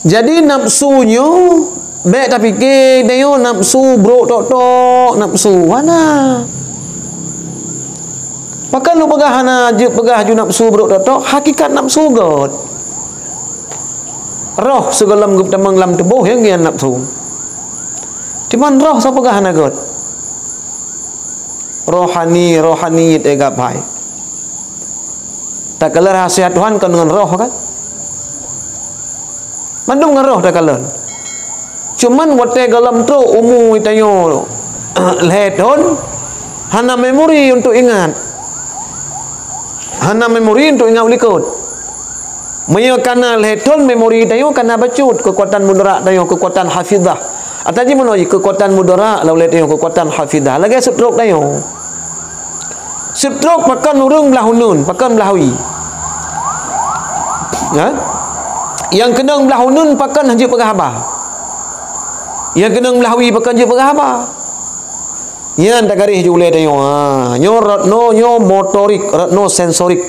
Jadi nafsunya baik tak fikir dia nafsu bro tok nafsu mana. Pakai lu pegah hana je pegah ju nafsu bro tok hakikat nafsu god. Roh segalam gup tamang lam tubuh yang gian nafsu. Cuman roh sa pegah hana god. Rohani tegap hai. Tak kala rahasia Tuhan kan dengan roh kan? Mandum dengan roh tak kala. Cuman wate galam tu umu itayo ledon hana memori untuk ingat. Hana memori untuk ingat ulikut. Maya kana ledon memori itayo kana bacut kekuatan mudara tayo kekuatan hafizah. Ataji menoi kekuatan mudara lalu tayo kekuatan hafizah. Lagi stroke tayo. Stroke pakan urung belahunun, pakan belahui. Ya? Yang kena belahunun pakan haji pegah abah. Yang kena belahui pakan haji pegah abah. Yan tak garis jule tayo. Nyo ratno nyo motorik, ratno sensorik.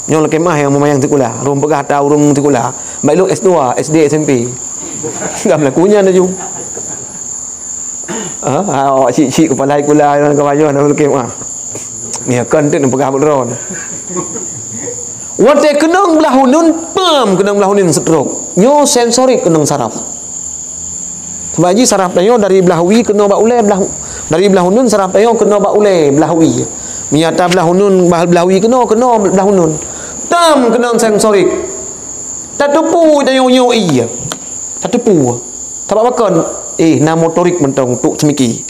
Nyo lekemah yang memayang tikula, rum pegah ta urung tikula. Baik lu S2, SD, SMP. Gam lakunya na ju. Awak cik kepala ikula yang kawayo na lekemah. Ni akan tu pegah beron. Wate kenang belahunun pam kenang belahunun stroke. Nyo sensorik kenang saraf. Sebab ji saraf tayo dari belahui kena bak ule belahu. Dari belahunun saraf tayo kena bak ule belahui. Miata belahunun belahui kena belahunun. Tam kenang sensorik. Tak tepu tayo nyo iya. Tak tepu. Tak bakon na motorik mentong tuk semiki.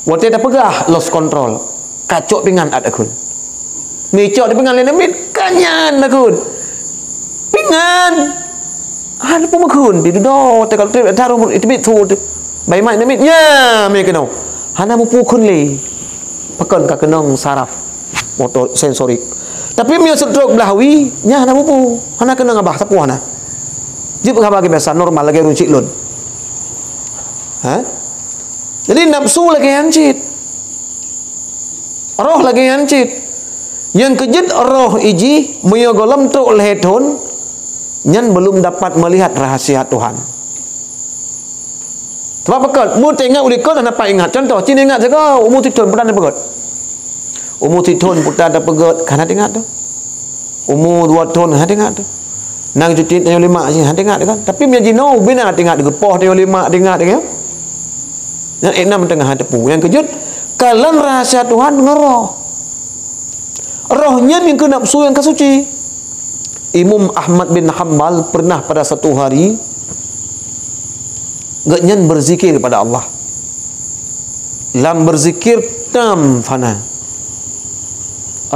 Wate dah pegah lost control. Kacok pingan at akun. Mecok di pingan lain amit kanyan akun. Pingan. Ada pun makun di do tekal trip taruh itu bit tu. Bai mai amit nya me keno. Hana mu pukun le. Pakon ka kenong saraf motor sensorik. Tapi mio stroke belahui nya hana mu pu. Hana kenong abah sapu hana. Jip ka bagi biasa normal lagi runcik lun. Ha? Jadi nafsu lagi hancit. Roh lagi hancit. Yang kejut roh iji meyogolam tu oleh Tuhan nyan belum dapat melihat rahasia Tuhan. Sebab pekat mu tengok ulikot dan dapat ingat. Contoh cina ingat jaga umur titun putan ada pekat. Umur titun putan ada pekat kan ada ingat tu. Umur 2 tahun ada ingat tu. Nang cuti tayo 5 sini ada ingat kan. Tapi dia jino bina ada ingat gepoh tayo 5 ada ingat kan. Yang 6 tengah ada pu. Yang kejut kalan rahasia Tuhan ngeroh. Rohnya yang ke nafsu yang kesuci. Imam Ahmad bin Hanbal pernah pada satu hari gaknyan berzikir kepada Allah. Lam berzikir tam fana.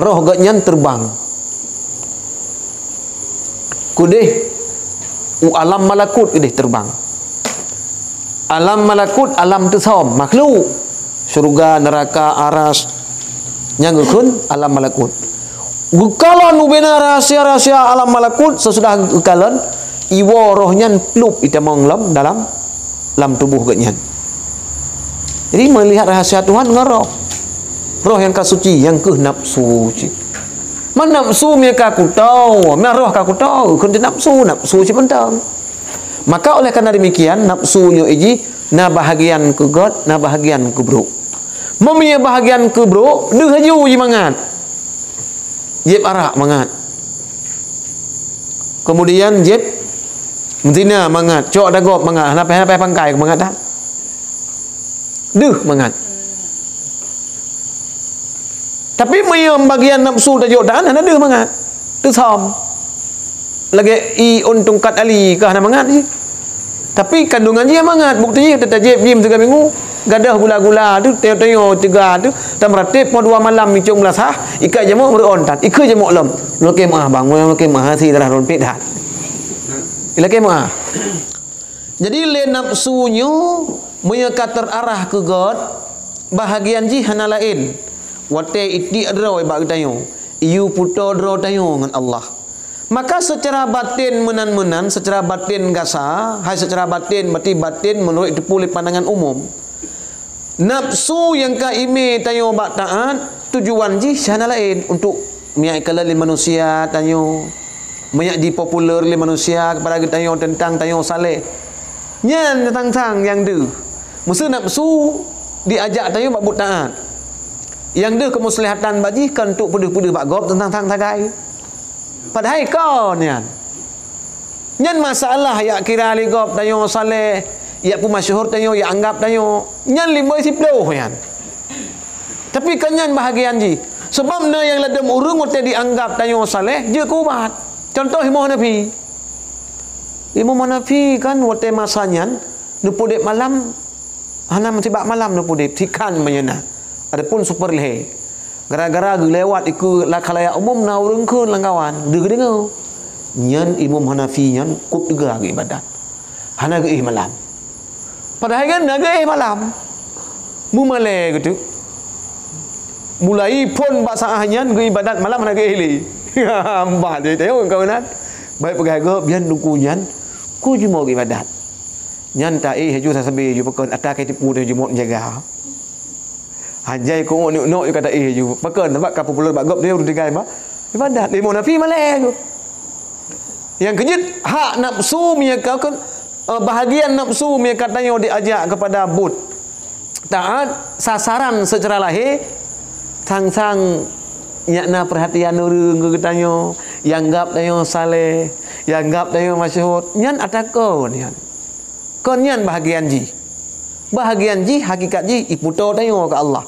Roh gaknyan terbang. Kudih alam malakut kudih terbang. Alam malakut alam tesom makhluk. Syurga, neraka, aras nyanggukeun alam malakut. Gukalan ubena rahasia-rahasia alam malakut sesudah gukalan iwo rohnya plup itamong dalam tubuh gaknyan. Jadi melihat rahasia Tuhan ngeroh. Roh yang kasuci yang ke nafsu. Man nafsu mereka aku tahu, roh aku tahu, kun nafsu si pentang. Maka oleh karena demikian nafsunya iji na bahagian ke God, na bahagian ke bro. Mempunyai bahagian ke bro, deh haju je mangat. Jeb arak mangat. Kemudian jeb mentina mangat, cok dagop mangat, apa pangkai mangat dah. Deh mangat. Tapi mayam bagian nafsu tajuk dan ada deh mangat. Deh som. Lagi i untungkat ali kah na mangat je. Tapi kandungan dia mangat, buktinya kita jeb jim 3 minggu. Gadah gula-gula tu teo-teo 3 tu tam ratib mo 2 malam micung belasah ikat jemuk beron tat ikut jemuk lem lo ke mah bang lo ke mah si darah ron pit dah ila ke mah. Jadi le nafsunya menyeka terarah ke God bahagian ji hana lain wate iti adro ba tayo iu puto dro tayo ngan Allah. Maka secara batin menan-menan, secara batin gasa, hai secara batin berarti batin menurut itu pulih pandangan umum. Nafsu yang ka ime tayo bak taat tujuan ji sana lain untuk miai kalali manusia tayo menjadi popular oleh manusia kepada kita tentang tayo saleh. Nyan tentang yang de. Mesti nafsu diajak tayo buat taat. Yang de kemaslahatan baji kan untuk pudah-pudah bak gop tentang tagai. Padahal kau nyan. Nyan masalah ya kira li gop tayo saleh, ya pun masyhur tayo ya anggap tayo. Nyan 50 yan. Tapi kan nyan bahagian ji. Sebab na yang ladam urung wote dianggap tayo saleh, je kubat. Contoh Imam Hanafi. Imam Hanafi kan wote masanya nu pudip malam, hanam tibak malam nu pudip tikan menyena. Adapun super leh. Gara-gara lewat ikut la khalayak umum na urung keun langkawan. Deug dengar. Nyan Imam Hanafi nyan kup dega ibadat. Hana ge malam. Padahal kan naga malam. Mu male gitu. Mulai pun bahasanya ke ibadat malam nak ehli. Hamba dia tengok kau nak. Baik pegai ke biar dukunyan ku cuma ke ibadat. Nyan ta haju sasabe ju pekon atas ke tipu dia jumot jaga. Hajai ko nok kata ju pekon nampak ka popular bak gop dia digai ba. Ibadat Imam Nafi maleh tu. Yang kejut hak nafsu mereka kan bahagian nafsu mereka katanya diajak kepada but. Taat sasaran secara lahir sang nyakna perhatian orang ke tanyo yang gap tanyo saleh yang gap tanyo masyhur nyan atako nyan kon nyan bahagian ji hakikat ji iputo tanyo ke Allah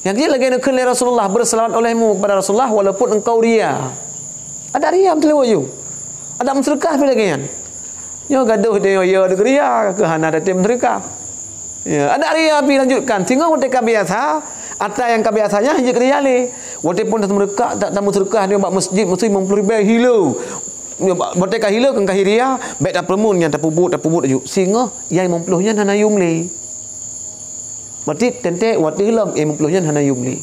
yang ji lagi nak kena Rasulullah berselawat olehmu kepada Rasulullah walaupun engkau ria ada ria betul you ada mensedekah bila lagi nyan yo gaduh tanyo yo ada ria ke hana ada tim sedekah ya ada ria pi lanjutkan tinggal mereka biasa atau yang kebiasaannya hanya kerja le. Walaupun tak mereka tak tamu sedekah dia buat masjid mesti 50 ribu hilau. Mereka hilau kan kahiria, baik tak permun yang tak pubut aju. Sehingga yang 50 nya hana yum le. Berarti tentek waktu hilam 50 nya hana yum le.